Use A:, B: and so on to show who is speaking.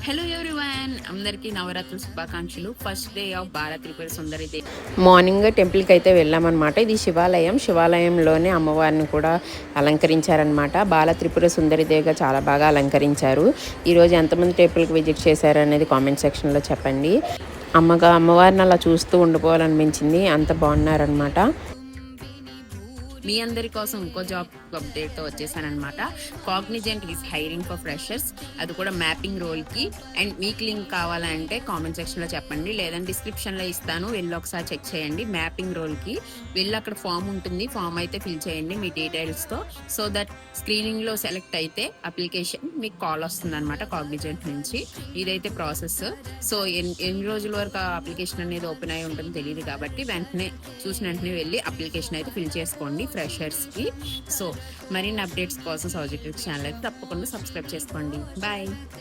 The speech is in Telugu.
A: హలో ఎవ్రీవన్, అందరికీ నవరాత్రి శుభాకాంక్షలు. First day of Bala Tripura Sundari they.
B: Morning టెంపుల్కి అయితే వెళ్ళామన్నమాట. ఇది శివాలయంలోనే అమ్మవారిని కూడా అలంకరించారనమాట. బాల త్రిపుర సుందరిదేవిగా చాలా బాగా అలంకరించారు. ఈరోజు ఎంతమంది టెంపుల్కి విజిట్ చేశారు అనేది కామెంట్ సెక్షన్లో చెప్పండి. అమ్మవారిని అలా చూస్తూ ఉండిపోవాలనిపించింది, అంత బాగున్నారనమాట.
A: మీ అందరి కోసం ఇంకో జాబ్ అప్డేట్తో వచ్చేసానమాట. Cognizant is hiring for freshers, అది కూడా మ్యాపింగ్ రోల్కి. అండ్ మీకు లింక్ కావాలంటే కామెంట్ సెక్షన్లో చెప్పండి, లేదంటే డిస్క్రిప్షన్లో ఇస్తాను, వెళ్ళి ఒకసారి చెక్ చేయండి. మ్యాపింగ్ రోల్కి వెళ్ళి అక్కడ ఫామ్ ఉంటుంది, ఫామ్ అయితే ఫిల్ చేయండి మీ డీటెయిల్స్తో. సో దట్ స్క్రీనింగ్లో సెలెక్ట్ అయితే అప్లికేషన్ మీకు కాల్ వస్తుంది అనమాట కాగ్నిజెంట్ నుంచి. ఇదైతే ప్రాసెస్. సో ఎన్ని రోజుల వరకు ఆ అప్లికేషన్ అనేది ఓపెన్ అయి ఉంటుందో తెలియదు, కాబట్టి చూసిన వెంటనే వెళ్ళి అప్లికేషన్ అయితే ఫిల్ చేసుకోండి ఫ్రెషర్స్కి. సో మరిన్ని అప్డేట్స్ కోసం సౌజిక్ ఛానల్ అయితే తప్పకుండా సబ్స్క్రైబ్ చేసుకోండి. బాయ్.